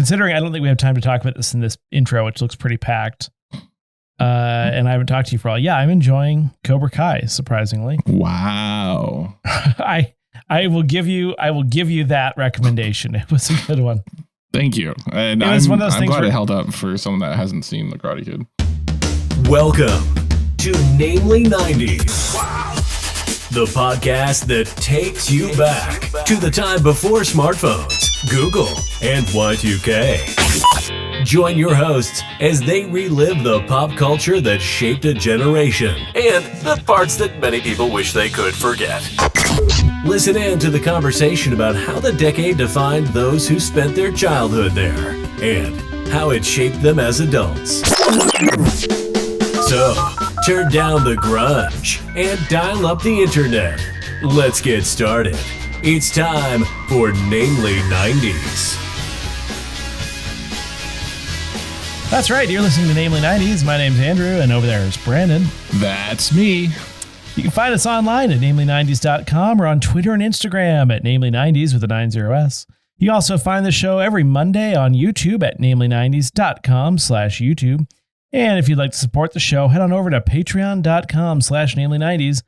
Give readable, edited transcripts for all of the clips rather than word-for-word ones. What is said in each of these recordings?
considering I don't think we have time to talk about this in this intro, which looks pretty packed. And I haven't talked to you for a while. Yeah, I'm enjoying Cobra Kai, surprisingly. Wow. I will give you that recommendation. It was a good one. Thank you. And I'm glad it held up for someone that hasn't seen The Karate Kid. Welcome to Namely 90s. Wow. The podcast that takes you back to the time before smartphones, Google, and Y2K. Join your hosts as they relive the pop culture that shaped a generation and the parts that many people wish they could forget. Listen in to the conversation about how the decade defined those who spent their childhood there and how it shaped them as adults. So, turn down the grunge and dial up the internet. Let's get started. It's time for Namely 90s. That's right. You're listening to Namely 90s. My name's Andrew, and over there is Brandon. That's me. You can find us online at namely90s.com or on Twitter and Instagram at namely90s with a 90s. You can also find the show every Monday on YouTube at namely90s.com/YouTube. And if you'd like to support the show, head on over to patreon.com/namely90s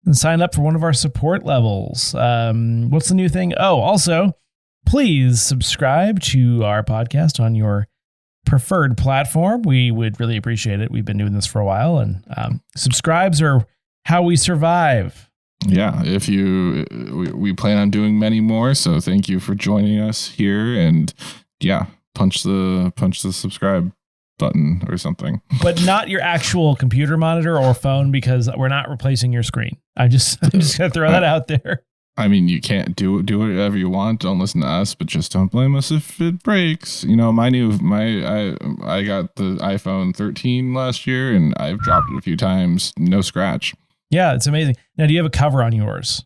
and sign up for one of our support levels. What's the new thing? Oh, also, please subscribe to our podcast on your preferred platform. We would really appreciate it. We've been doing this for a while, and subscribes are how we survive. Yeah, we plan on doing many more, so thank you for joining us here, and yeah, punch the subscribe button or something. But not your actual computer monitor or phone, because we're not replacing your screen. I'm just gonna throw that out there. I mean, you can't do whatever you want. Don't listen to us, but just don't blame us if it breaks. You know, I got the iPhone 13 last year, and I've dropped it a few times. No scratch. Yeah, it's amazing. Now, do you have a cover on yours?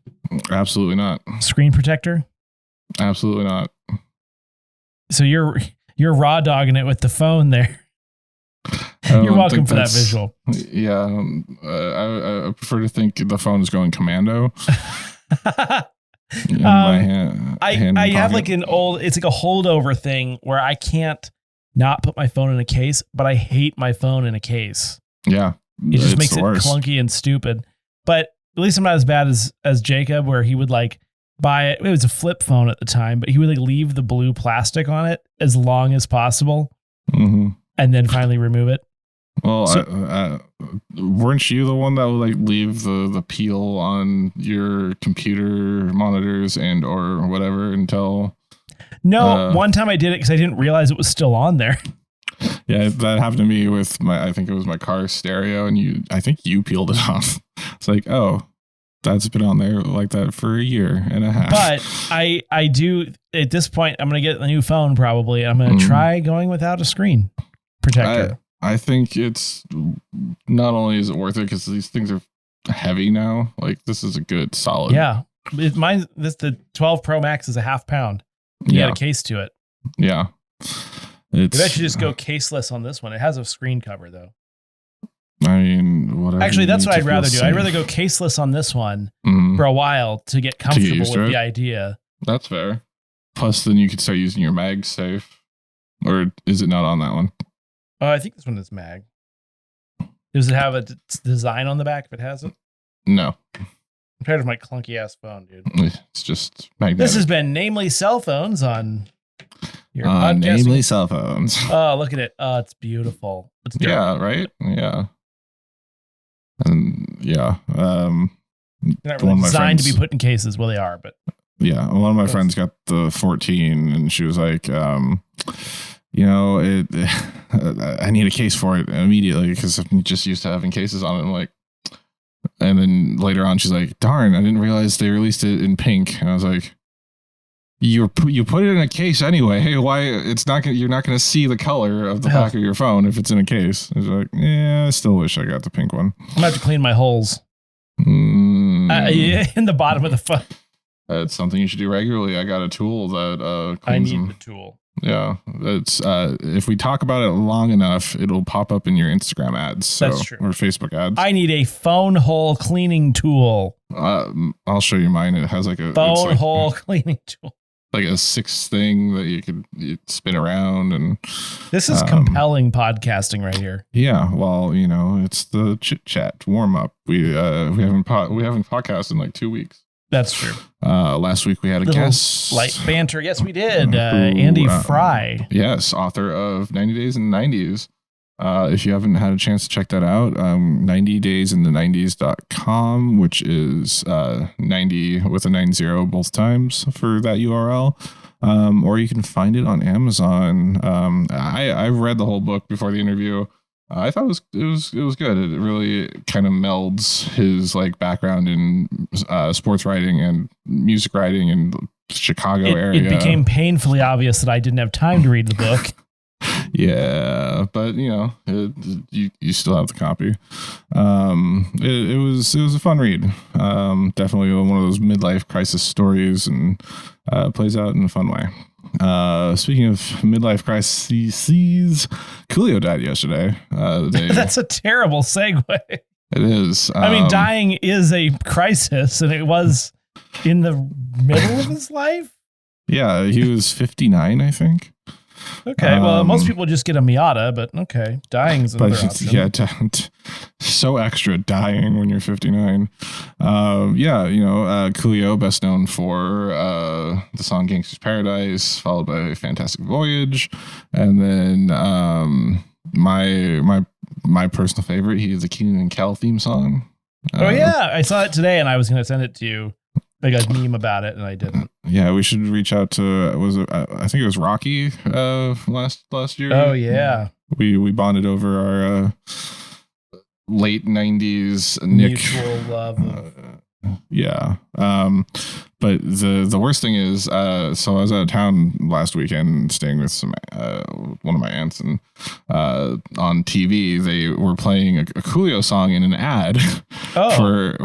Absolutely not. Screen protector? Absolutely not. So you're raw dogging it with the phone there. You're welcome for that visual. Yeah, I prefer to think the phone is going commando. I have like it's like a holdover thing where I can't not put my phone in a case, but I hate my phone in a case. Yeah. It just makes it clunky and stupid. But at least I'm not as bad as Jacob, where he would like buy it. It was a flip phone at the time, but he would like leave the blue plastic on it as long as possible, and then finally remove it. Well, weren't you the one that would like leave the peel on your computer monitors and or whatever until? No, one time I did it because I didn't realize it was still on there. Yeah, that happened to me with I think it was my car stereo, and I think you peeled it off. It's like, oh, that's been on there like that for a year and a half. But I do, at this point, I'm going to get a new phone probably. I'm going to try going without a screen protector. I think it's not only is it worth it because these things are heavy now. Like this is a good solid. Yeah, the 12 Pro Max is a half pound. You got a case to it. Yeah. Maybe I should just go caseless on this one. It has a screen cover though. I mean, whatever. Actually, that's what I'd rather do. I'd rather go caseless on this one for a while to get comfortable with the idea. That's fair. Plus, then you could start using your MagSafe. Or is it not on that one? Oh, I think this one is mag. Does it have a design on the back if it has it? No. Compared to my clunky ass phone, dude. It's just magnetic. This has been Namely Cell Phones on your podcast. Namely Cell Phones. Oh, look at it. Oh, it's beautiful. It's yeah, right? Yeah. And yeah. They're not really designed to be put in cases. Well, they are, but. Yeah. One of my friends got the 14 and she was like, I need a case for it immediately because I'm just used to having cases on it. And then later on, she's like, darn, I didn't realize they released it in pink. And I was like, you put it in a case anyway. Hey, why you're not going to see the color of the back of your phone if it's in a case. I was like, yeah, I still wish I got the pink one. I'm going to have to clean my holes in the bottom of the phone. That's something you should do regularly. I got a tool that cleans them. The tool. Yeah, it's if we talk about it long enough, it'll pop up in your Instagram ads. So, that's true. Or Facebook ads. I need a phone hole cleaning tool. I'll show you mine. It has like a phone hole cleaning tool. like a sixth thing that you'd spin around. And this is compelling podcasting right here. Yeah, well, it's the chit chat warm up. We haven't podcasted in like 2 weeks. That's true. Last week we had a guest, light banter. Yes, we did. Andy Fry. Yes, author of 90 Days in the 90s. If you haven't had a chance to check that out, 90daysinthe90s.com, which is 90 with a 90 both times for that URL. Or you can find it on Amazon. I read the whole book before the interview. I thought it was good. It really kind of melds his like background in sports writing and music writing in the Chicago area. It became painfully obvious that I didn't have time to read the book. Yeah, but you still have the copy. It was a fun read. Definitely one of those midlife crisis stories, and plays out in a fun way. Speaking of midlife crises, Coolio died yesterday. That's a terrible segue. It is. I mean, dying is a crisis, and it was in the middle of his life. Yeah, he was 59, I think. Okay, well, most people just get a Miata, but okay, dying's another option. Yeah, so extra dying when you're 59. Coolio, best known for the song Gangsta's Paradise, followed by Fantastic Voyage, and then my personal favorite, he is a Kenan and Kel theme song. I saw it today, and I was going to send it to you. I got a meme about it, and I didn't. Yeah, we should reach out to, I think it was Rocky last year. Oh, yeah. We bonded over our late 90s mutual love. Yeah. But the worst thing is, so I was out of town last weekend staying with one of my aunts, and on TV they were playing a Coolio song in an ad for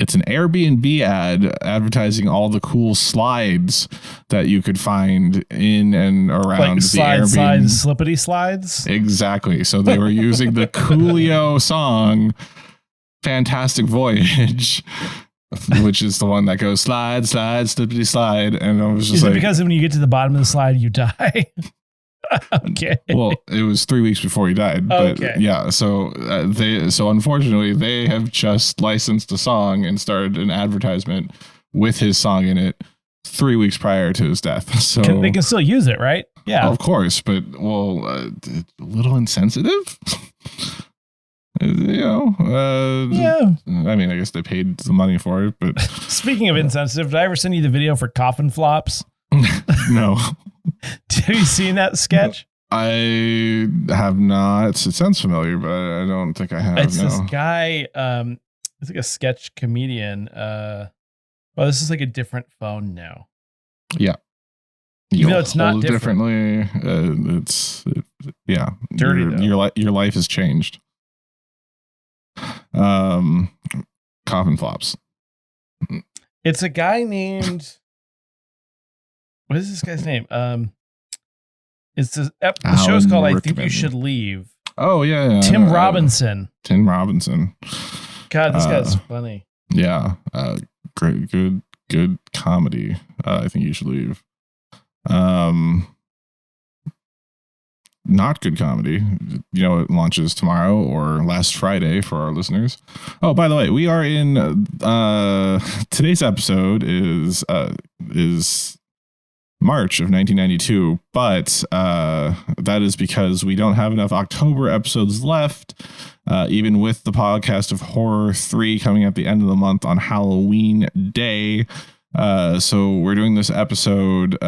it's an Airbnb ad advertising all the cool slides that you could find in and around the Airbnb. Slippity slides? Exactly. So they were using the Coolio song, Fantastic Voyage, which is the one that goes slide, slide, slippity slide. And I was just it because when you get to the bottom of the slide, you die? Okay. Well, it was 3 weeks before he died. But okay. Yeah. So unfortunately, they have just licensed a song and started an advertisement with his song in it 3 weeks prior to his death. So they can still use it, right? Yeah, of course. But a little insensitive. Yeah. I mean, I guess they paid the money for it. But speaking of insensitive, did I ever send you the video for Coffin Flops? No. Have you seen that sketch? I have not. It sounds familiar, but I don't think I have. It's this guy. It's like a sketch comedian. Well, this is like a different phone now. Yeah. Even though it's not differently. Dirty. Your life has changed. Coffin Flops. It's a guy named. What is this guy's name? It's the show's called I Think You Should Leave. Oh yeah. Tim Robinson. Tim Robinson. God, this guy's funny. Yeah. Great, good comedy. I Think You Should Leave. Not good comedy. It launches tomorrow or last Friday for our listeners. Oh, by the way, we are in today's episode is March of 1992, but that is because we don't have enough October episodes left, even with the podcast of Horror 3 coming at the end of the month on Halloween Day. So we're doing this episode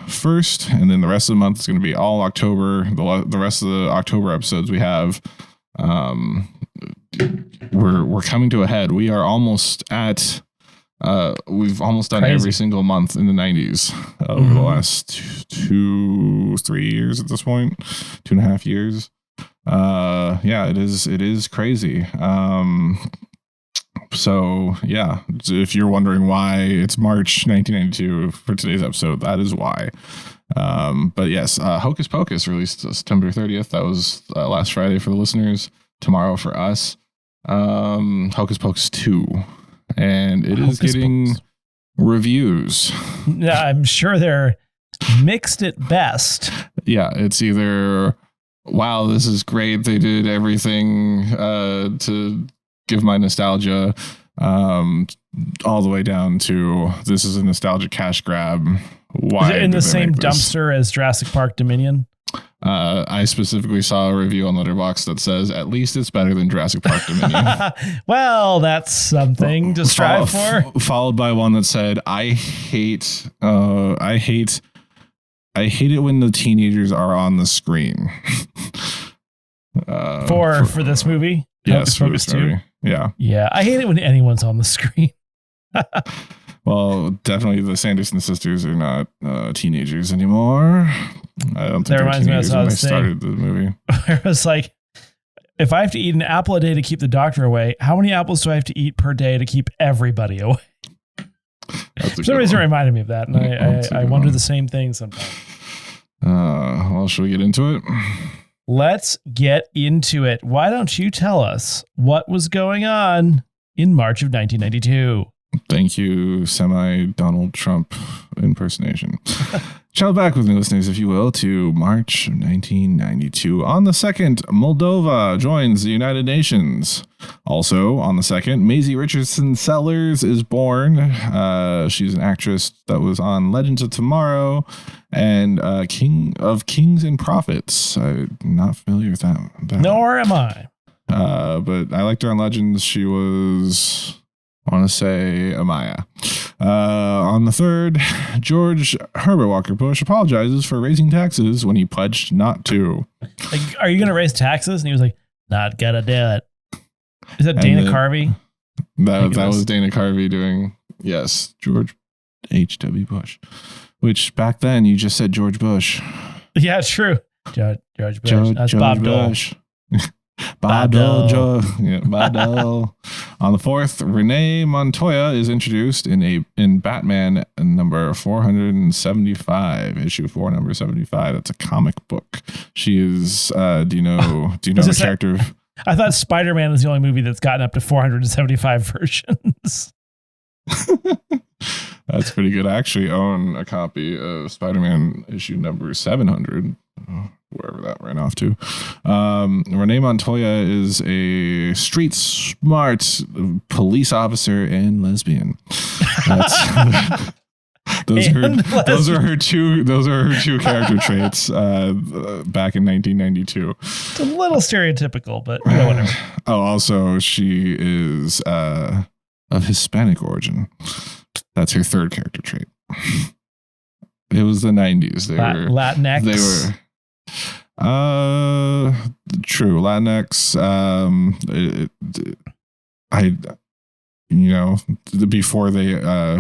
first, and then the rest of the month is going to be all October. The rest of the October episodes we have, we're coming to a head. We are almost at... we've almost done every single month in the 90s over the last 2-3 years at this point, 2.5 years. It is crazy. So yeah, if you're wondering why it's March 1992 for today's episode, that is why. But yes, Hocus Pocus released September 30th. That was last Friday for the listeners. Tomorrow for us. Hocus Pocus 2. And it is getting Reviews. I'm sure they're mixed at best. Yeah, it's either, wow, this is great. They did everything to give my nostalgia, all the way down to this is a nostalgic cash grab. Why is it in the same dumpster as Jurassic Park Dominion? I specifically saw a review on Letterboxd that says at least it's better than Jurassic Park Dominion. Well, that's something to strive for. Followed by one that said, I hate it when the teenagers are on the screen. For this movie? Yes, for this movie. Yeah. Yeah, I hate it when anyone's on the screen. Well, definitely the Sanderson sisters are not teenagers anymore. I don't think that reminds me of what I was started the movie. It was like, if I have to eat an apple a day to keep the doctor away, how many apples do I have to eat per day to keep everybody away? For some reason, it reminded me of that, and I wonder the same thing sometimes. Well, should we get into it? Let's get into it. Why don't you tell us what was going on in March of 1992? Thank you, semi-Donald Trump impersonation. Travel back with me, listeners, if you will, to March 1992. On the 2nd, Moldova joins the United Nations. Also, on the 2nd, Maisie Richardson Sellers is born. She's an actress that was on Legends of Tomorrow and King of Kings and Prophets. I'm not familiar with that. Nor am I. But I liked her on Legends. She was... I want to say Amaya. On the 3rd, George Herbert Walker Bush apologizes for raising taxes when he pledged not to. Like, are you going to raise taxes? And he was like, not gonna do it. Is that Dana Carvey? That was Dana Carvey doing, yes, George H.W. Bush. Which back then you just said George Bush. Yeah, true. George Bush. That's Bob Bush. Bob Dole. On the 4th, Renee Montoya is introduced in Batman number 475, issue 4, number 75. That's a comic book. She is. Do you know the character? I thought Spider-Man is the only movie that's gotten up to 475 versions. That's pretty good. I actually own a copy of Spider-Man issue number 700. Wherever that ran off to. Renee Montoya is a street smart police officer and lesbian. Those are her two character traits back in 1992. It's a little stereotypical, but whatever. Also she is of Hispanic origin. That's her 3rd character trait. It was the 90s. They were Latinx. They were true Latinx.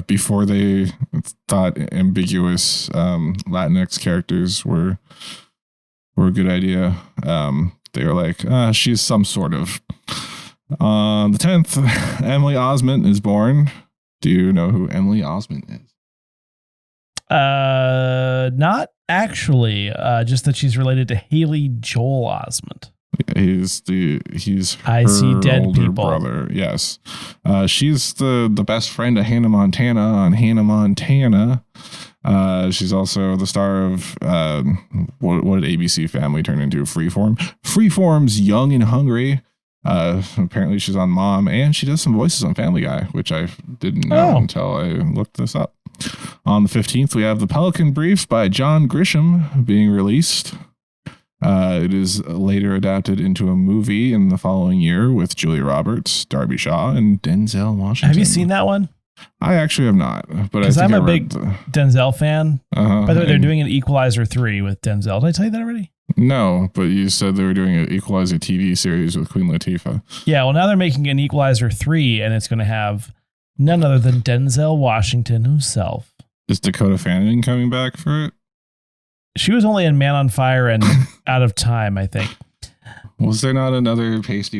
Before they thought ambiguous Latinx characters were a good idea. They were like, she's some sort of. On the 10th, Emily Osment is born. Do you know who Emily Osment is? Not actually. Just that she's related to Haley Joel Osment. He's I See Dead older People brother. Yes, she's the best friend of Hannah Montana on Hannah Montana. She's also the star of what did ABC Family turn into? Freeform. Freeform's Young and Hungry. Apparently she's on Mom, and she does some voices on Family Guy, which I didn't know until I looked this up. On the 15th, we have The Pelican Briefs by John Grisham being released. It is later adapted into a movie in the following year with Julia Roberts, Darby Shaw, and Denzel Washington. Have you seen that one? I actually have not, but because I'm a big Denzel fan. By the way, they're doing an Equalizer 3 with Denzel. Did I tell you that already? No, but you said they were doing an Equalizer TV series with Queen Latifah. Yeah, well, now they're making an Equalizer 3, and it's going to have none other than Denzel Washington himself. Is Dakota Fanning coming back for it? She was only in Man on Fire and Out of Time, I think. Was there not another pasty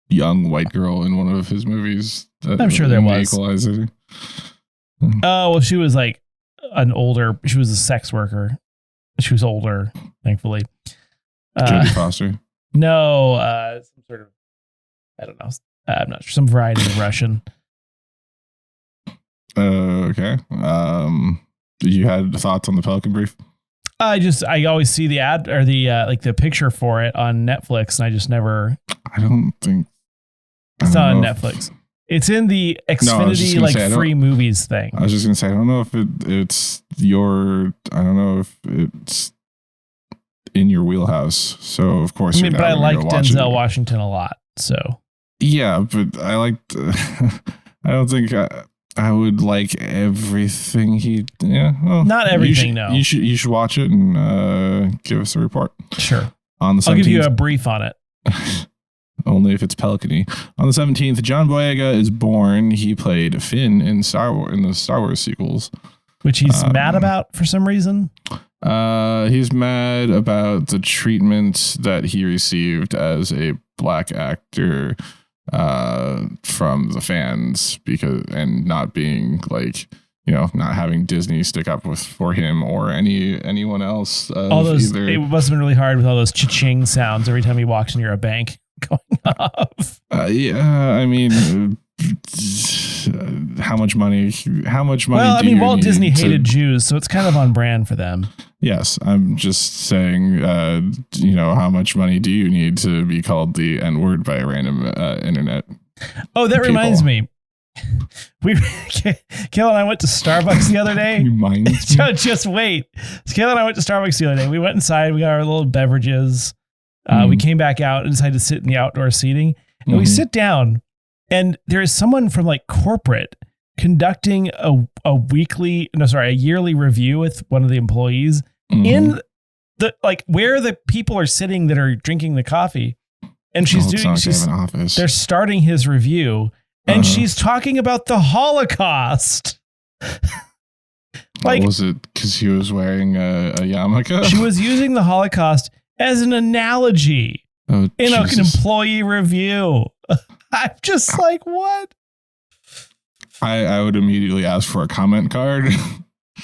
young white girl in one of his movies? I'm sure there was. Equalizer? Oh, well, she was like she was a sex worker. She was older, thankfully. Jodie Foster? No, some sort of, I don't know. I'm not sure. Some variety of Russian. Okay. You had thoughts on the Pelican Brief? I always see the ad or the like the picture for it on Netflix, and I just never. I don't think it's not on Netflix. It's in the Xfinity free movies thing. I was just gonna say I don't know if it's your. I don't know if it's in your wheelhouse. So of course, but I liked Denzel Washington a lot. So yeah, but I liked. I don't think I would like everything he. Yeah, well, not everything. No, you should watch it and give us a report. Sure. On the 17th, I'll give you a brief on it. Only if it's Pelican-y. On the 17th, John Boyega is born. He played Finn in the Star Wars sequels, which he's mad about for some reason. He's mad about the treatment that he received as a black actor from the fans and not being not having Disney stick up for him or anyone else. All those it must have been really hard with all those cha-ching sounds every time he walks near a bank going off. Yeah, I mean, how much money? Well, I mean, Walt Disney hated Jews, so it's kind of on brand for them. Yes, I'm just saying, how much money do you need to be called the N-word by a random internet? Oh, that reminds me. Kayla and I went to Starbucks the other day. Just wait. Kayla and I went to Starbucks the other day. We went inside. We got our little beverages. We came back out and decided to sit in the outdoor seating. And we sit down, and there is someone from corporate conducting a yearly review with one of the employees in the where the people are sitting that are drinking the coffee. And they're starting his review, and she's talking about the Holocaust. Was it because he was wearing a yarmulke? She was using the Holocaust as an analogy in an employee review. I'm just like, what? I would immediately ask for a comment card.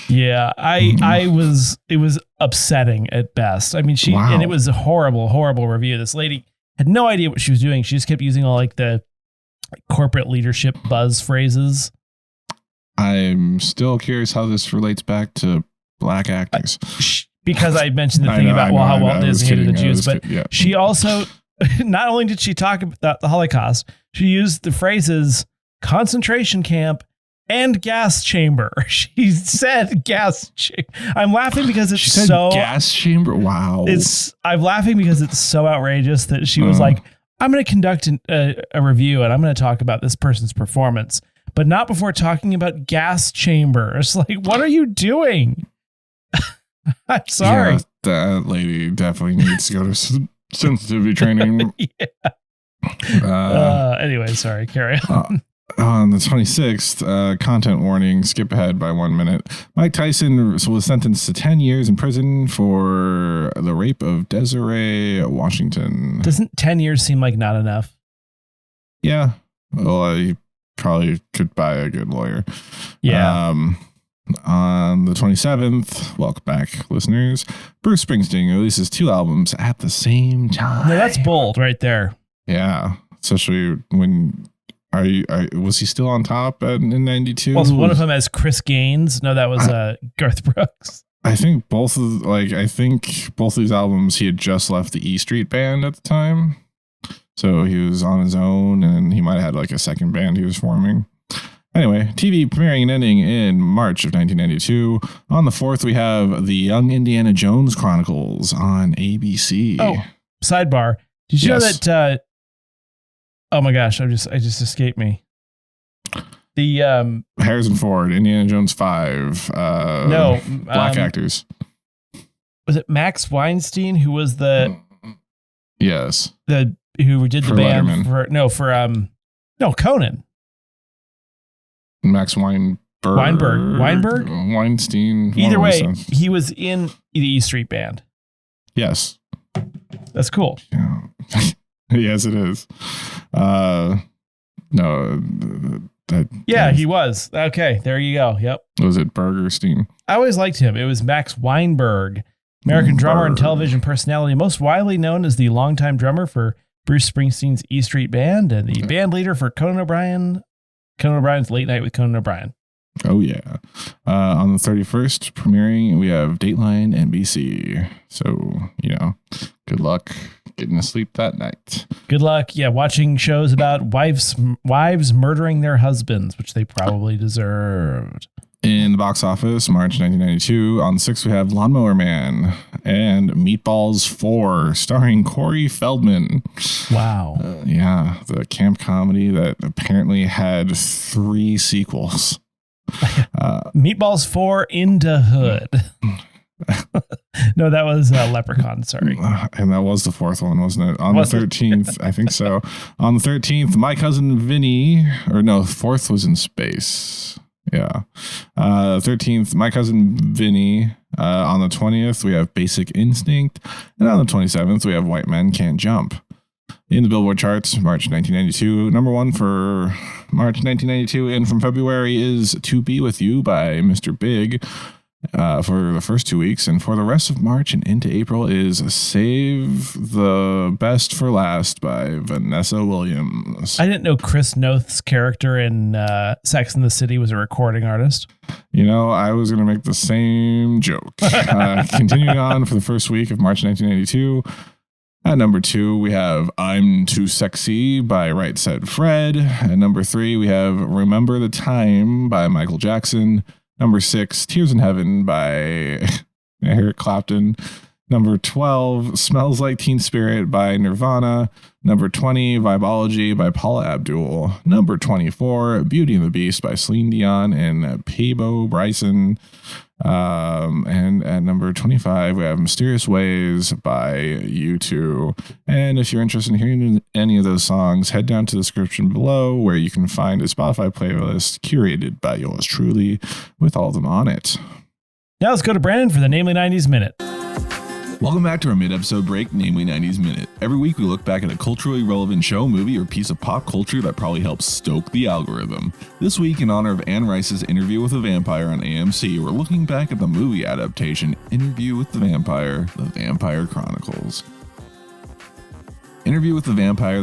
Yeah, it was upsetting at best. I mean, and it was a horrible, horrible review. This lady had no idea what she was doing. She just kept using all the corporate leadership buzz phrases. I'm still curious how this relates back to black actors. Because I mentioned the thing about how Walt Disney hated the Jews, but she also, not only did she talk about the Holocaust, she used the phrases concentration camp and gas chamber. She said gas chamber. I'm laughing because it's gas chamber. Wow. I'm laughing because it's so outrageous that she was like, I'm going to conduct a review and I'm going to talk about this person's performance, but not before talking about gas chambers. What are you doing? I'm sorry. Yeah, that lady definitely needs to go to sensitivity training. Anyway, sorry. Carry on. On the 26th, content warning, skip ahead by 1 minute. Mike Tyson was sentenced to 10 years in prison for the rape of Desiree Washington. Doesn't 10 years seem like not enough? Yeah. Well, he probably could buy a good lawyer. Yeah. On the 27th, welcome back, listeners. Bruce Springsteen releases 2 albums at the same time. Yeah, that's bold right there. Yeah. Especially when... was he still on top in 92? Well, one of them has Chris Gaines. No, that was Garth Brooks. I think both of these albums he had just left the E Street Band at the time. So he was on his own, and he might have had a second band he was forming. Anyway, TV premiering and ending in March of 1992. On the 4th, we have The Young Indiana Jones Chronicles on ABC. Oh, sidebar. Did you know that... oh my gosh, I just escaped me. The Harrison Ford, Indiana Jones 5. Black actors. Was it Max Weinstein who was the... Yes. Who did the band Letterman. for Conan. Max Weinberg. Weinstein. Either way, he was in the E Street Band. Yes. That's cool. Yeah. Yes, it is. He was. Okay, there you go. Yep. Was it Bergerstein? I always liked him. It was Max Weinberg, American drummer and television personality, most widely known as the longtime drummer for Bruce Springsteen's E Street Band and the band leader for Conan O'Brien's Late Night with Conan O'Brien. Oh, yeah. On the 31st, premiering, we have Dateline NBC. So, good luck getting to sleep that night. Good luck, watching shows about wives murdering their husbands, which they probably deserved. In the box office, March 1992, on 6th, we have Lawnmower Man and Meatballs 4, starring Corey Feldman. Wow. The camp comedy that apparently had 3 sequels. Meatballs 4 Into Hood. No, that was Leprechaun, sorry. And that was the 4th one, wasn't it? On the 13th, I think so. On the 13th, My Cousin Vinny, 4th was in space. 13th, My Cousin Vinny. On the 20th, we have Basic Instinct. And on the 27th, we have White Men Can't Jump. In the Billboard charts, March 1992, number 1 for March 1992. And from February is To Be With You by Mr. Big for the first 2 weeks. And for the rest of March and into April is Save the Best for Last by Vanessa Williams. I didn't know Chris Noth's character in Sex and the City was a recording artist. I was going to make the same joke. Continuing on for the first week of March 1992. At number 2, we have I'm Too Sexy by Right Said Fred. At number 3, we have Remember the Time by Michael Jackson. Number 6, Tears in Heaven by Eric Clapton. Number 12, Smells Like Teen Spirit by Nirvana. Number 20, Vibology by Paula Abdul. Number 24, Beauty and the Beast by Celine Dion and Peabo Bryson. And at number 25, we have Mysterious Ways by U2. And if you're interested in hearing any of those songs, head down to the description below where you can find a Spotify playlist curated by yours truly with all of them on it. Now let's go to Brandon for the Namely 90s Minute. Welcome back to our mid-episode break, namely 90s Minute. Every week we look back at a culturally relevant show, movie, or piece of pop culture that probably helps stoke the algorithm. This week, in honor of Anne Rice's Interview with a Vampire on AMC, we're looking back at the movie adaptation, Interview with the Vampire Chronicles. Interview with the Vampire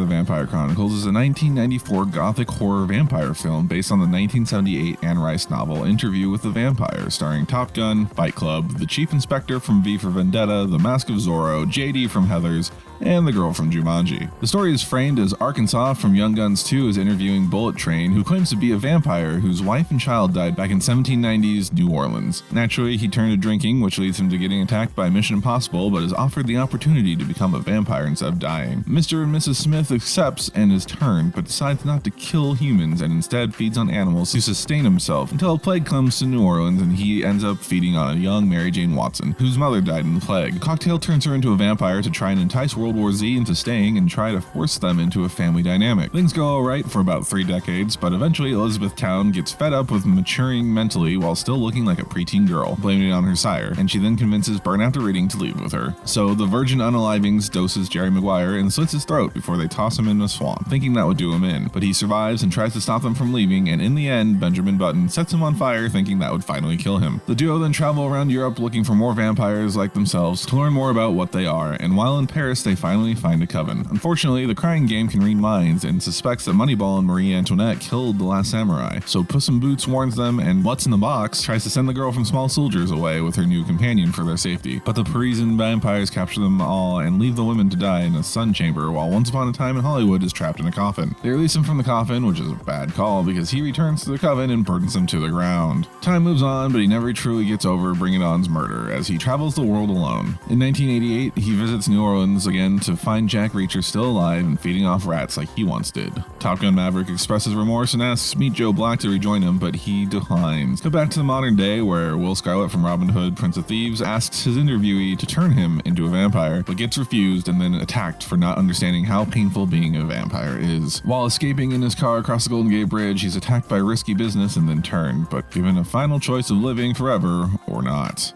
Chronicles is a 1994 gothic horror vampire film based on the 1978 Anne Rice novel Interview with the Vampire, starring Top Gun, Fight Club, the Chief Inspector from V for Vendetta, The Mask of Zorro, JD from Heathers, and the girl from Jumanji. The story is framed as Arkansas from Young Guns 2 is interviewing Bullet Train, who claims to be a vampire whose wife and child died back in 1790s New Orleans. Naturally, he turned to drinking, which leads him to getting attacked by Mission Impossible, but is offered the opportunity to become a vampire instead of dying. Mr. and Mrs. Smith accepts and is turned, but decides not to kill humans and instead feeds on animals to sustain himself until a plague comes to New Orleans and he ends up feeding on a young Mary Jane Watson, whose mother died in the plague. The cocktail turns her into a vampire to try and entice World War Z into staying and try to force them into a family dynamic. Things go alright for about 3 decades, but eventually Elizabethtown gets fed up with maturing mentally while still looking like a preteen girl, blaming it on her sire, and she then convinces Burn After Reading to leave with her. So the Virgin Unalivings doses Jerry Maguire and slits his throat before they toss him in a swamp, thinking that would do him in, but he survives and tries to stop them from leaving, and in the end, Benjamin Button sets him on fire thinking that would finally kill him. The duo then travel around Europe looking for more vampires like themselves to learn more about what they are, and while in Paris they finally find a coven. Unfortunately, the crying game can read minds and suspects that Moneyball and Marie Antoinette killed the last samurai, so Puss in Boots warns them, and What's in the Box tries to send the girl from Small Soldiers away with her new companion for their safety. But the Parisian vampires capture them all and leave the women to die in a sun chamber, while Once Upon a Time in Hollywood is trapped in a coffin. They release him from the coffin, which is a bad call because he returns to the coven and burdens them to the ground. Time moves on, but he never truly gets over Bring It On's murder as he travels the world alone. In 1988, he visits New Orleans again to find Jack Reacher still alive and feeding off rats like he once did. Top Gun Maverick expresses remorse and asks Meet Joe Black to rejoin him, but he declines. Go back to the modern day where Will Scarlet from Robin Hood, Prince of Thieves asks his interviewee to turn him into a vampire, but gets refused and then attacked for not understanding how painful being a vampire is. While escaping in his car across the Golden Gate Bridge, he's attacked by risky business and then turned, but given a final choice of living forever or not.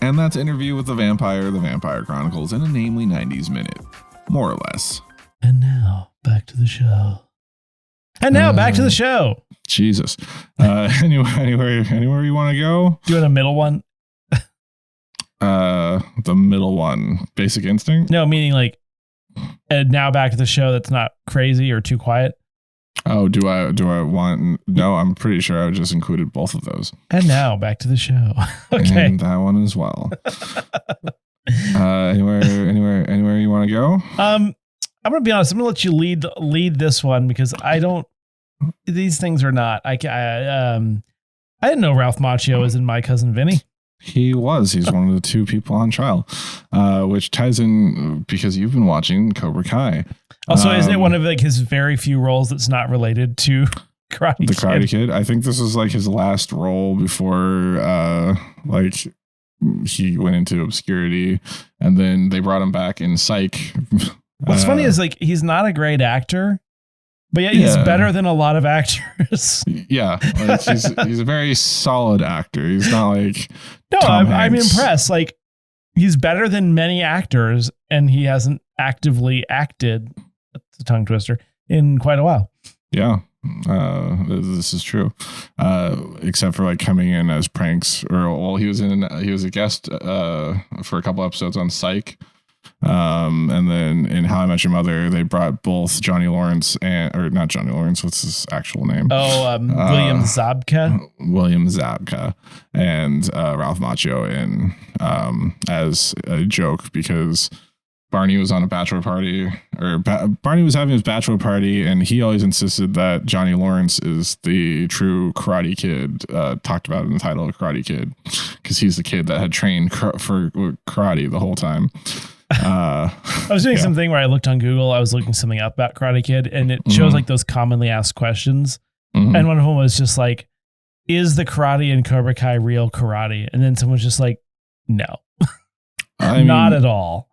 And that's Interview with the Vampire Chronicles in a namely 90s minute. More or less. And now, back to the show. Back to the show. Jesus. Anywhere you want to go? Doing a middle one? The middle one. Basic Instinct? No, meaning like, now back to the show that's not crazy or too quiet. Oh, do I want? No, I'm pretty sure I just included both of those. And now back to the show. Okay. And that one as well. Anywhere you want to go? I'm gonna be honest. I'm gonna let you lead this one because I don't. These things are not. I didn't know Ralph Macchio was in My Cousin Vinny. He was. He's one of the two people on trial, which ties in because you've been watching Cobra Kai. Also, isn't it one of like his very few roles that's not related to Karate Kid? I think this was like his last role before like he went into obscurity, and then they brought him back in Psych. What's funny is like he's not a great actor, but yet he's better than a lot of actors. Yeah, like he's a very solid actor. He's not like I'm impressed. Like he's better than many actors, and he hasn't actively acted. That's a tongue twister in quite a while. Yeah, this is true. Except for like coming in as pranks, he was a guest for a couple episodes on Psych. And then in How I Met Your Mother, they brought both Johnny Lawrence not Johnny Lawrence. What's his actual name? William Zabka. William Zabka and Ralph Macchio in as a joke because Barney was on a bachelor party, or Barney was having his bachelor party, and he always insisted that Johnny Lawrence is the true Karate Kid, talked about in the title of Karate Kid, because he's the kid that had trained for karate the whole time. I was doing something where I looked on Google. I was looking something up about Karate Kid, and it shows like those commonly asked questions. Mm-hmm. And one of them was just like, is the karate in Cobra Kai real karate? And then someone's just like, no, not at all.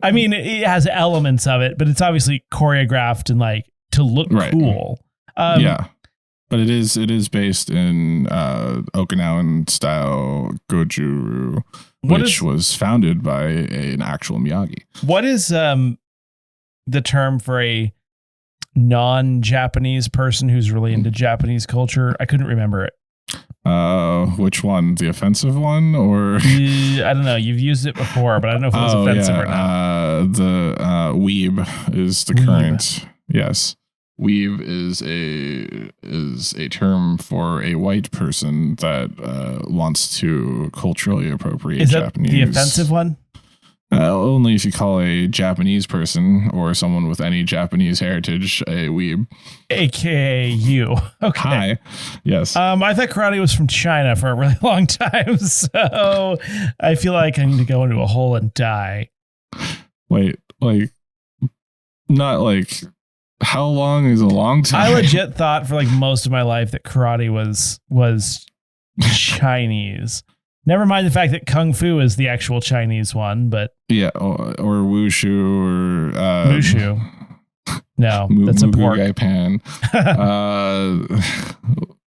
I mean, it has elements of it, but it's obviously choreographed and like to look cool. But it is based in Okinawan style Goju-ryu, which was founded by an actual Miyagi. What is the term for a non-Japanese person who's really into Japanese culture? I couldn't remember it. Which one? The offensive one, or I don't know. You've used it before, but I don't know if it was offensive or not. The weeb is the current. Yes, weeb is a term for a white person that wants to culturally appropriate Japanese. Is that the offensive one? Only if you call a Japanese person or someone with any Japanese heritage a weeb. AKA you. Okay. Hi. Yes. I thought karate was from China for a really long time, so I feel like I need to go into a hole and die. Wait, like, not like, how long is a long time? I legit thought for like most of my life that karate was Chinese. Never mind the fact that Kung Fu is the actual Chinese one, but... Yeah, or Wushu, or... Wushu. No, that's a pork. Pan.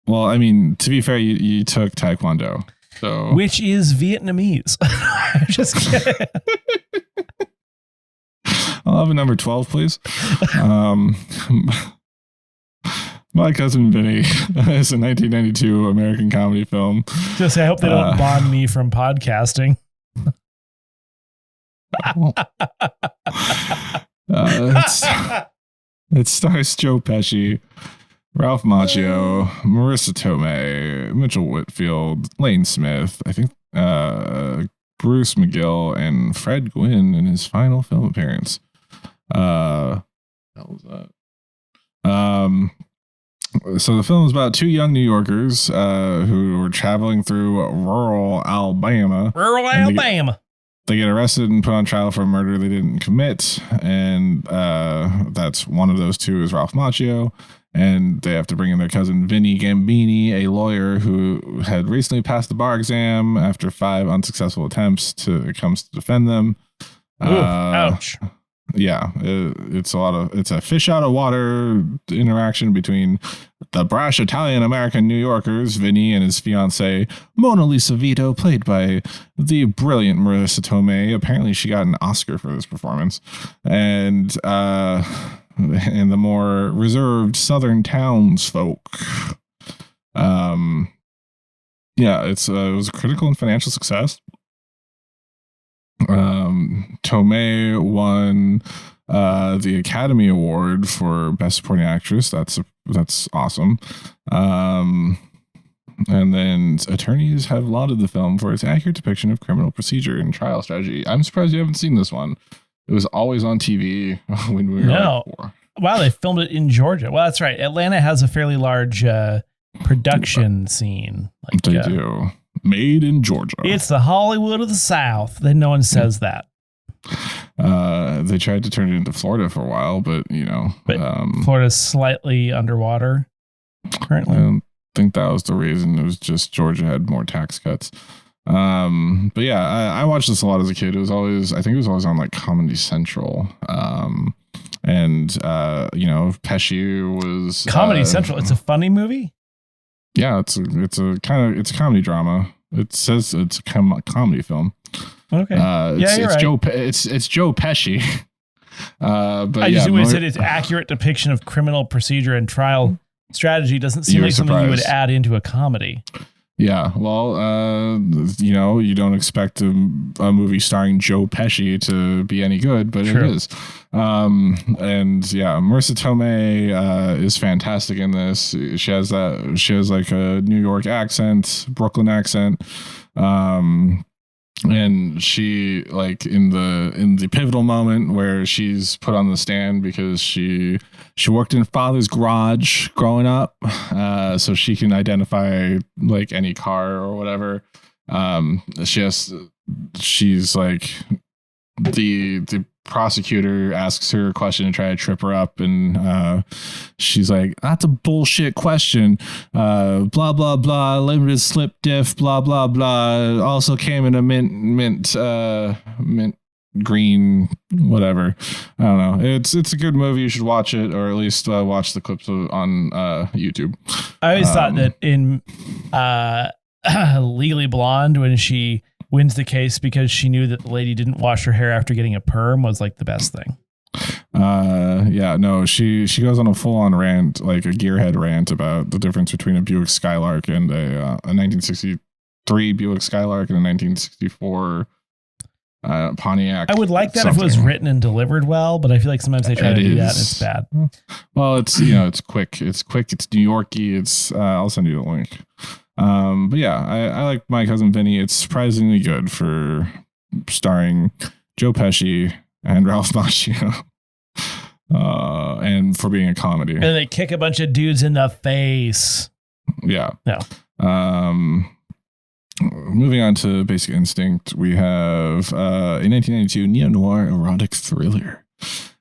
Well, I mean, to be fair, you took Taekwondo. So. Which is Vietnamese. I'm just kidding. I'll have a number 12, please. My Cousin Vinny is a 1992 American comedy film. Just I hope they don't ban me from podcasting. It stars Joe Pesci, Ralph Macchio, Marissa Tomei, Mitchell Whitfield, Lane Smith, I think Bruce McGill, and Fred Gwynn in his final film appearance. What was that? So the film is about two young New Yorkers who were traveling through rural Alabama. They get arrested and put on trial for a murder they didn't commit. And that's one of those two is Ralph Macchio. And they have to bring in their cousin Vinny Gambini, a lawyer who had recently passed the bar exam after 5 unsuccessful attempts to defend them. Ouch. Yeah, it's a fish out of water interaction between the brash Italian-American New Yorkers, Vinny and his fiancée, Mona Lisa Vito, played by the brilliant Marissa Tomei. Apparently she got an Oscar for this performance. And the more reserved southern townsfolk. It was a critical and financial success. Tomei won the Academy Award for Best Supporting Actress. That's that's awesome. And then attorneys have lauded the film for its accurate depiction of criminal procedure and trial strategy. I'm surprised you haven't seen this one. It was always on TV when we were like 4. Wow, they filmed it in Georgia. Well, that's right. Atlanta has a fairly large production scene. Like, they do. Made in Georgia. It's the Hollywood of the South. Then no one says that. They tried to turn it into Florida for a while, but Florida's slightly underwater currently. I don't think that was the reason. It was just Georgia had more tax cuts. But yeah, I watched this a lot as a kid. I think it was always on like Comedy Central. And Pesci was Comedy Central. It's a funny movie. Yeah, it's a comedy drama. It says it's a comedy film. Okay. It's Joe Pesci. But I just said it's accurate depiction of criminal procedure and trial strategy. Doesn't seem like something you would add into a comedy. Yeah, well, you don't expect a movie starring Joe Pesci to be any good, but True. It is. And yeah, Marissa Tomei is fantastic in this. She has like a New York accent, Brooklyn accent. And she like in the pivotal moment where she's put on the stand because she worked in her father's garage growing up, so she can identify like any car or whatever. She's like the prosecutor asks her a question to try to trip her up, and she's like, "That's a bullshit question. Blah blah blah. Limited slip diff. Blah blah blah. Also came in a mint green, whatever. I don't know. It's a good movie. You should watch it, or at least watch the clips on YouTube." I always thought that in Legally Blonde, when she wins the case because she knew that the lady didn't wash her hair after getting a perm, was like the best thing. She goes on a full-on rant, like a gearhead rant, about the difference between a Buick Skylark and a 1963 Buick Skylark and a 1964 Pontiac. I would like that if it was written and delivered well, but I feel like sometimes they try to do that and it's bad. Well, it's it's quick. It's New Yorkie. I'll send you the link. But yeah, I like My Cousin Vinny. It's surprisingly good for starring Joe Pesci and Ralph Macchio, and for being a comedy. And they kick a bunch of dudes in the face. Yeah. No. Moving on to Basic Instinct, we have a 1992 neo-noir erotic thriller.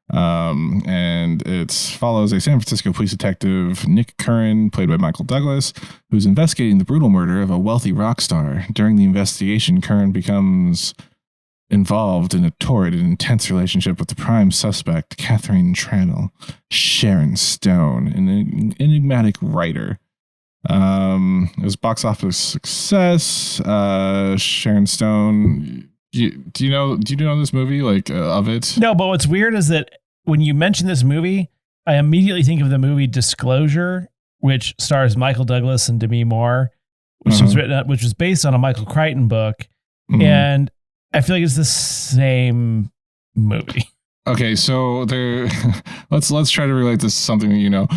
And it follows a San Francisco police detective, Nick Curran, played by Michael Douglas, who's investigating the brutal murder of a wealthy rock star. During the investigation, Curran becomes involved in a torrid and intense relationship with the prime suspect, Catherine Tranel, Sharon Stone, an enigmatic writer. It was box office success. Sharon Stone. Do you know this movie, like of it? No, but what's weird is that when you mention this movie, I immediately think of the movie Disclosure, which stars Michael Douglas and Demi Moore, which was based on a Michael Crichton book, and I feel like it's the same movie. Okay, so let's try to relate this to something that you know.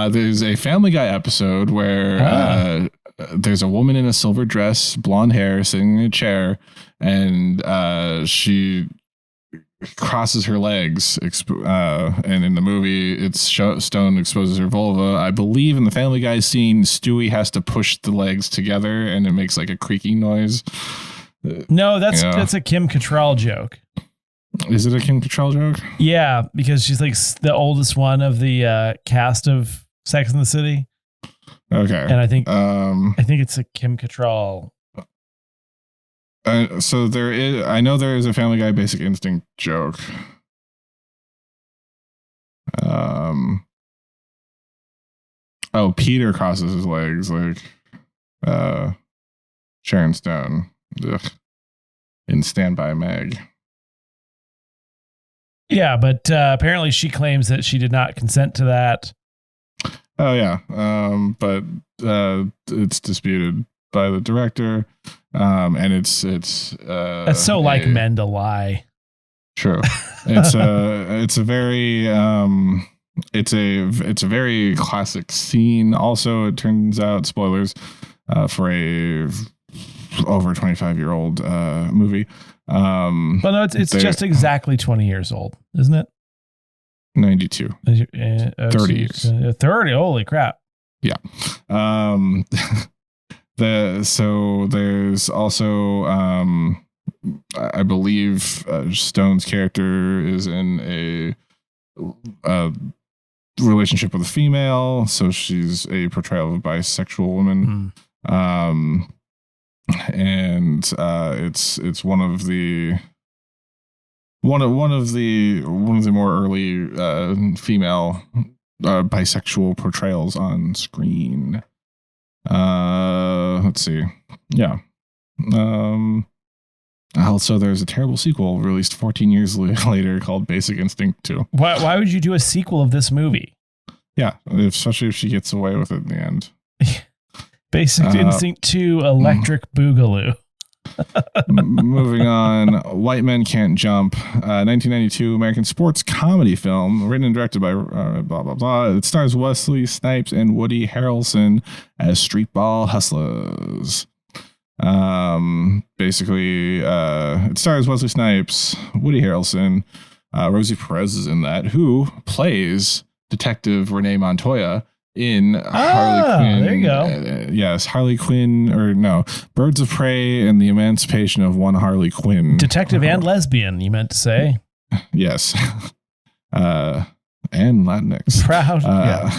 There's a Family Guy episode where there's a woman in a silver dress, blonde hair, sitting in a chair, and she crosses her legs. And in the movie, Stone exposes her vulva. I believe in the Family Guy scene, Stewie has to push the legs together, and it makes like a creaking noise. No, that's a Kim Cattrall joke. Is it a Kim Cattrall joke? Yeah, because she's like the oldest one of the cast of Sex and the City. Okay, and I think it's a Kim Cattrall. So I know there is a Family Guy Basic Instinct joke. Peter crosses his legs like Sharon Stone in Stand By Meg. Yeah, but apparently she claims that she did not consent to that. Oh yeah, but it's disputed by the director, and it's that's so like men to lie. True. It's a very It's a very classic scene. Also, it turns out, spoilers, for a over 25-year-old movie. But no, it's just exactly 20 years old, isn't it? 92. 30 years. 30. Holy crap. Yeah. So there's also I believe Stone's character is in a relationship with a female, so she's a portrayal of a bisexual woman. And it's one of the more early female bisexual portrayals on screen. Let's see. Yeah. Also, there's a terrible sequel released 14 years later called Basic Instinct 2. Why would you do a sequel of this movie? Yeah, especially if she gets away with it in the end. Basic Instinct 2 Electric Boogaloo. Moving on, White Men Can't Jump, 1992 American sports comedy film, written and directed by blah, blah, blah. It stars Wesley Snipes and Woody Harrelson as streetball hustlers. Basically, it stars Wesley Snipes, Woody Harrelson, Rosie Perez is in that, who plays Detective Renee Montoya in Harley Quinn. There you go. Yes, Harley Quinn, or no, Birds of Prey and the Emancipation of One Harley Quinn. Detective and lesbian, you meant to say. Yes. And Latinx.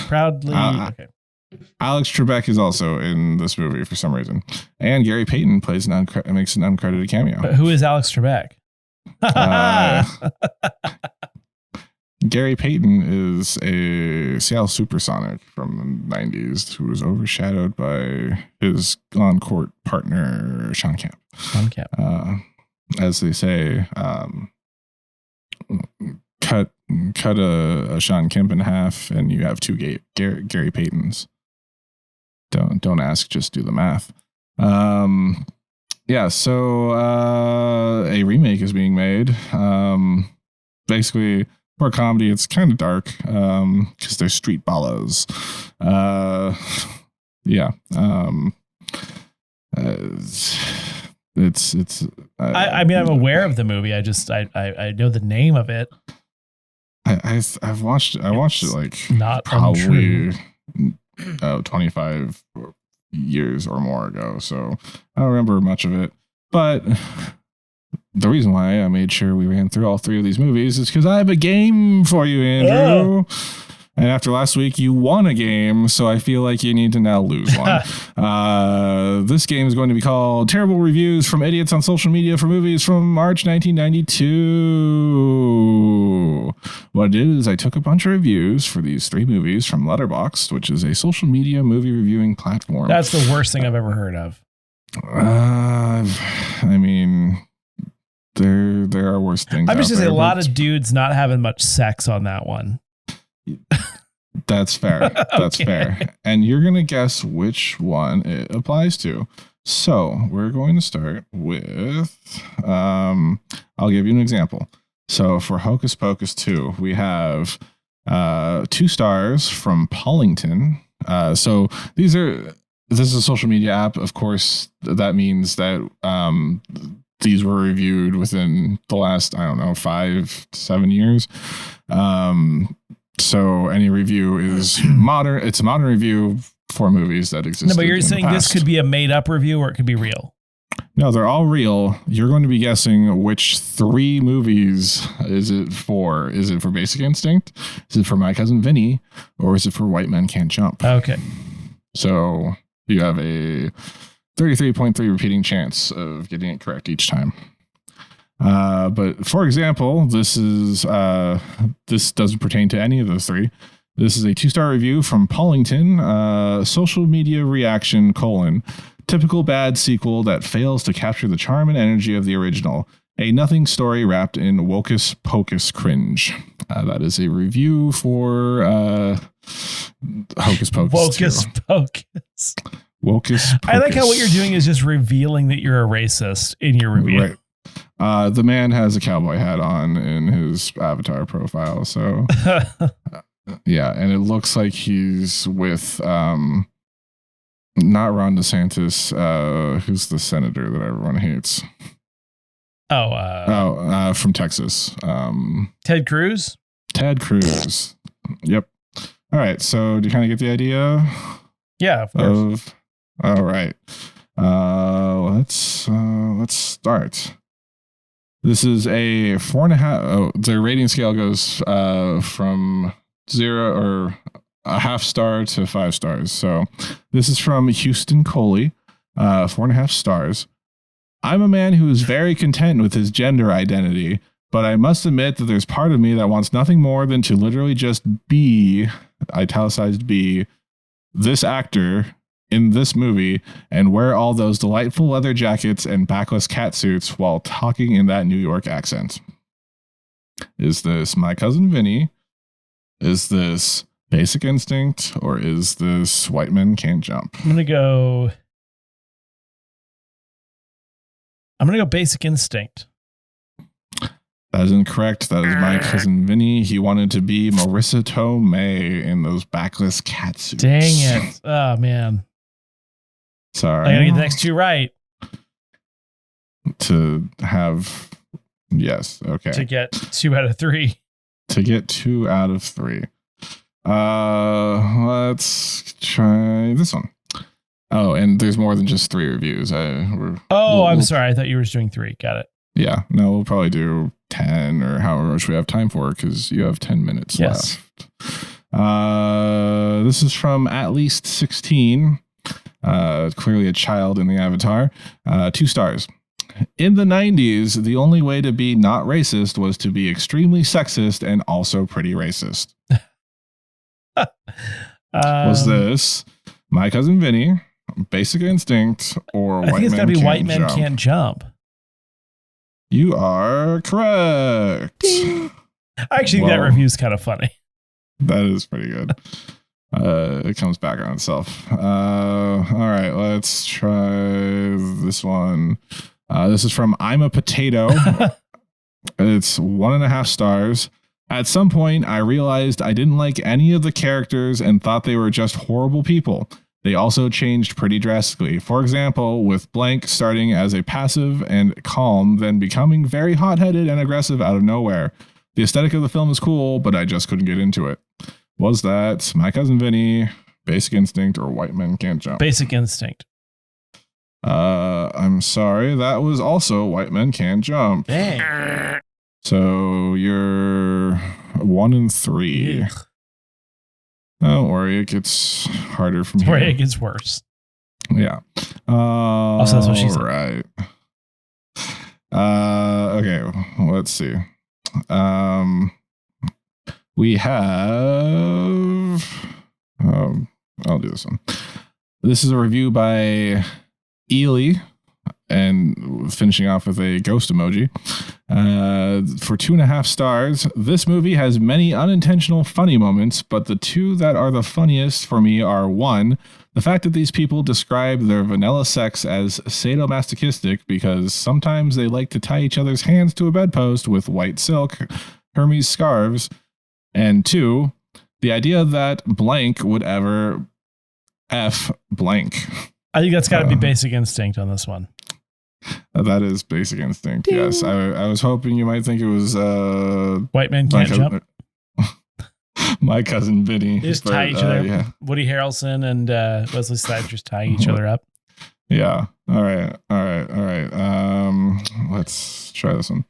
Proudly. Okay. Alex Trebek is also in this movie for some reason. And Gary Payton makes an uncredited cameo. But who is Alex Trebek? Gary Payton is a Seattle Supersonic from the 90s who was overshadowed by his on-court partner, Sean Kemp. As they say, cut a Sean Kemp in half and you have two Gary Paytons. Don't ask, just do the math. So a remake is being made. Basically, for a comedy, it's kind of dark because they're street ballos. I'm aware of the movie. I know the name of it. I've watched it like not probably 25 years or more ago, so I don't remember much of it. But the reason why I made sure we ran through all three of these movies is because I have a game for you, Andrew. And after last week, you won a game, so I feel like you need to now lose one. This game is going to be called Terrible Reviews from Idiots on Social Media for Movies from March 1992. What I did is I took a bunch of reviews for these three movies from Letterboxd, which is a social media movie reviewing platform. That's the worst thing I've ever heard of. I mean, there are worse things. I'm just going to say a lot of dudes not having much sex on that one. That's fair. That's fair. And you're going to guess which one it applies to. So we're going to start with, I'll give you an example. So for Hocus Pocus 2, we have 2 stars from Paulington. So this is a social media app. Of course, that means that these were reviewed within the last, 5 to 7 years. So any review is modern. It's a modern review for movies that exist. No, but you're saying this could be a made up review or it could be real. No, they're all real. You're going to be guessing which 3 movies is it for. Is it for Basic Instinct? Is it for My Cousin Vinny? Or is it for White Men Can't Jump? Okay. So you have a 33.3 repeating chance of getting it correct each time. But for example, this doesn't pertain to any of those 3. This is a 2-star review from Paulington, social media reaction : typical bad sequel that fails to capture the charm and energy of the original. A nothing story wrapped in Wocus Pocus cringe. That is a review for Hocus Pocus. Wocus Pocus. Wocus Pocus. I like how what you're doing is just revealing that you're a racist in your review. Right. The man has a cowboy hat on in his avatar profile, so Yeah, and it looks like he's with not Ron DeSantis. Who's the senator that everyone hates? From Texas. Ted Cruz. Ted Cruz. Yep. All right. So do you kind of get the idea? Yeah, of course. All right. Let's start. This is a 4.5. Oh, the rating scale goes from 0 or a half star to 5 stars. So this is from Houston Coley, 4.5 stars. I'm a man who is very content with his gender identity, but I must admit that there's part of me that wants nothing more than to literally just be, italicized be, this actor in this movie and wear all those delightful leather jackets and backless cat suits while talking in that New York accent. Is this My Cousin Vinny? Is this Basic Instinct? Or is this White Men Can't Jump? I'm gonna go Basic Instinct. That is incorrect. That is My Cousin Vinny. He wanted to be Marissa Tomei in those backless cat suits. Dang it. Oh, man. Sorry. I gotta get the next two right. To have... Yes, okay. To get 2 out of 3. To get 2 out of 3. Let's try this one. Oh, and there's more than just 3 reviews. I'm sorry. I thought you were just doing 3. Got it. Yeah. No, we'll probably do 10 or however much we have time for because you have 10 minutes left. This is from At Least 16. Clearly a child in the avatar. 2 stars. In the 90s, the only way to be not racist was to be extremely sexist and also pretty racist. Was this My Cousin Vinny, Basic Instinct, or I think it's got to be White Men Can't Jump. You are correct. I actually think that review is kind of funny. That is pretty good. It comes back on itself. All right, let's try this one. This is from I'm a Potato. It's 1.5 stars. At some point, I realized I didn't like any of the characters and thought they were just horrible people. They also changed pretty drastically. For example, with Blank starting as a passive and calm, then becoming very hot-headed and aggressive out of nowhere. The aesthetic of the film is cool, but I just couldn't get into it. Was that My Cousin Vinny, Basic Instinct, or White Men Can't Jump? Basic Instinct. I'm sorry. That was also White Men Can't Jump. Dang. So you're 1 and 3. Ugh. Don't worry, it gets harder from here. It gets worse. Yeah. Also, that's what she said. Right. Okay, let's see. We have... I'll do this one. This is a review by Ely, and finishing off with a ghost emoji. For 2.5 stars, this movie has many unintentional funny moments, but the 2 that are the funniest for me are 1, the fact that these people describe their vanilla sex as sadomasochistic because sometimes they like to tie each other's hands to a bedpost with white silk, Hermes scarves, and 2, the idea that Blank would ever F Blank. I think that's got to be Basic Instinct on this one. That is Basic Instinct. Ding. Yes, I was hoping you might think it was White Men Can't Jump. My Cousin Vinny. They just tie each other. Yeah. Woody Harrelson and Wesley Snipes just tying each other up. Yeah. All right. Let's try this one.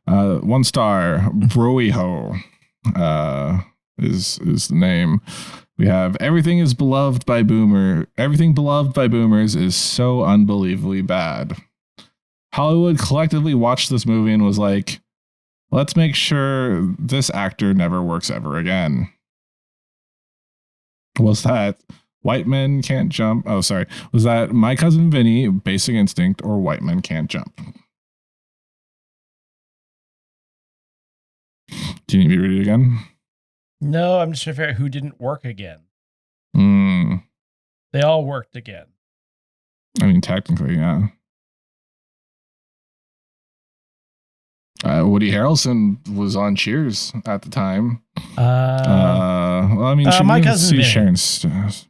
1 star. Broiho is the name. We have everything beloved by boomers is so unbelievably bad. Hollywood collectively watched this movie and was like, let's make sure this actor never works ever again. Was that White Men Can't Jump? Oh, sorry. Was that My Cousin Vinny, Basic Instinct, or White Men Can't Jump? Do you need me to read it again? No, I'm just trying to figure out who didn't work again. They all worked again. I mean, technically, yeah. Woody Harrelson was on Cheers at the time. Well, I mean, My Cousin Vinny. Sharon's.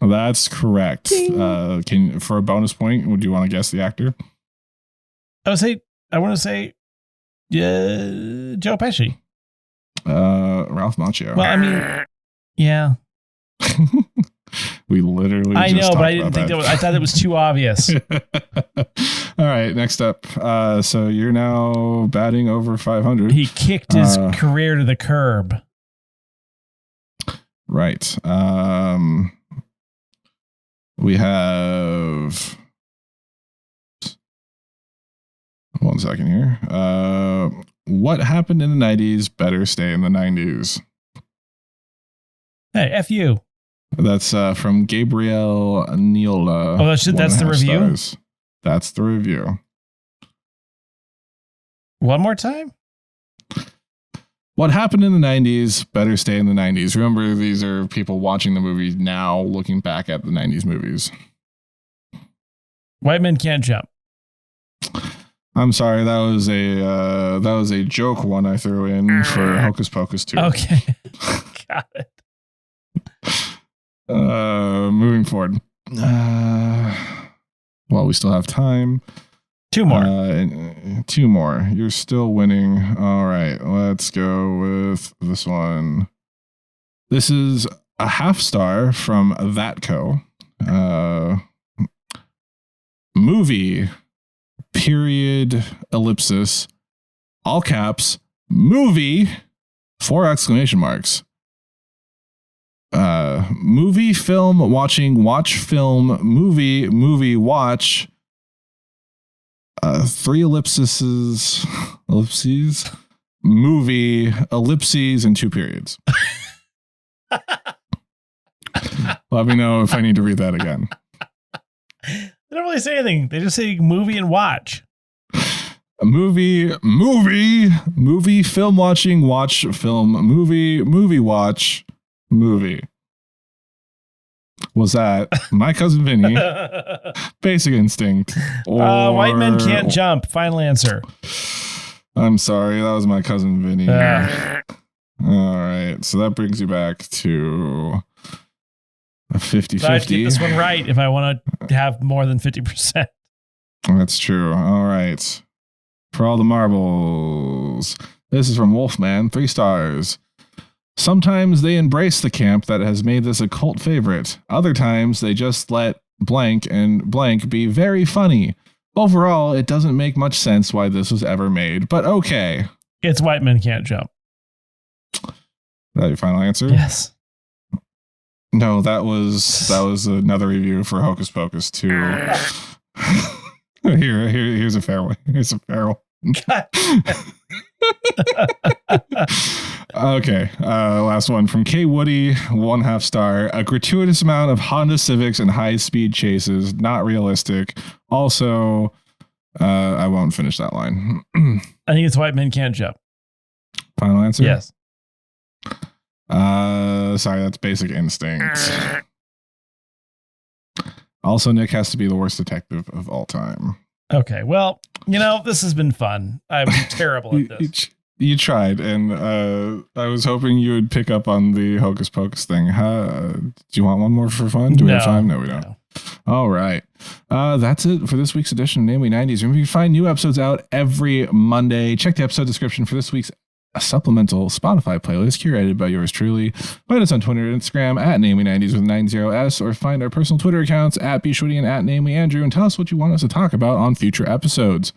That's correct. For a bonus point, would you want to guess the actor? I want to say Joe Pesci. Ralph Macchio. Well, I mean, yeah. We literally. I just know, but I talked didn't think about I thought it was too obvious. All right, next up. So you're now batting over 500. He kicked his career to the curb. Right. We have. One second here. What happened in the 90s better stay in the 90s? Hey, F you. That's from Gabriel Niola. Oh, that's the review? Stars. That's the review. One more time? What happened in the 90s better stay in the 90s? Remember, these are people watching the movie now, looking back at the 90s movies. White Men Can't Jump. I'm sorry, that was a joke one I threw in for Hocus Pocus 2. Okay. Got it. Moving forward. Well, we still have time. Two more. Two more. You're still winning. All right, let's go with this one. This is a half star from Thatco. Movie, period, ellipsis, all caps, movie, 4 exclamation marks. Movie, film, watching, watch, film, movie, watch, 3 ellipses, movie, ellipses, and 2 periods. Let me know if I need to read that again. They don't really say anything. They just say movie and watch. Movie, film watching, watch, film, movie, watch, movie. Was that My Cousin Vinny, Basic Instinct, or White Men Can't Jump? Final answer. I'm sorry, that was My Cousin Vinny. All right, so that brings you back to a 50-50. So I have to get this one right if I want to have more than 50%. That's true. All right. For all the marbles. This is from Wolfman, 3 stars. Sometimes they embrace the camp that has made this a cult favorite. Other times they just let blank and blank be very funny. Overall, it doesn't make much sense why this was ever made, but okay. It's White Men Can't Jump. Is that your final answer? Yes. No, that was another review for Hocus Pocus 2. Here's a fair one. Here's a fair one. Okay, last one from K Woody, 1/2 star. A gratuitous amount of Honda Civics and high-speed chases, not realistic. Also, I won't finish that line. I think it's White Men Can't Jump. Final answer? Yes. Sorry, that's Basic Instinct. Also, Nick has to be the worst detective of all time. Okay, well, this has been fun. I'm terrible at this. You tried, and I was hoping you would pick up on the Hocus Pocus thing. Do you want one more for fun? Do we have time? No, we don't. No. All right. That's it for this week's edition of Namely 90s. Remember, you can find new episodes out every Monday. Check the episode description for this week's supplemental Spotify playlist curated by yours truly. Find us on Twitter and Instagram at Namely90s with 90s, or find our personal Twitter accounts at bshwitty and at NamelyAndrew, and tell us what you want us to talk about on future episodes.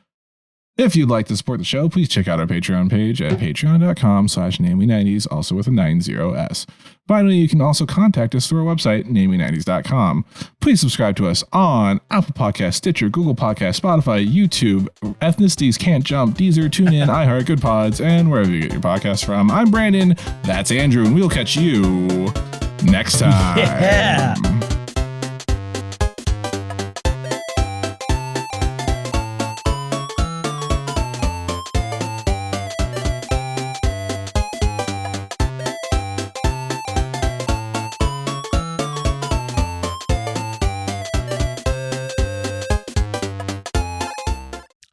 If you'd like to support the show, please check out our Patreon page at patreon.com/namely90s, also with a 90s. Finally, you can also contact us through our website, namely90s.com. Please subscribe to us on Apple Podcasts, Stitcher, Google Podcasts, Spotify, YouTube, Ethnicities Can't Jump, Deezer, TuneIn, iHeart, Good Pods, and wherever you get your podcasts from. I'm Brandon, that's Andrew, and we'll catch you next time. Yeah.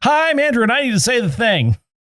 Hi, I'm Andrew, and I need to say the thing.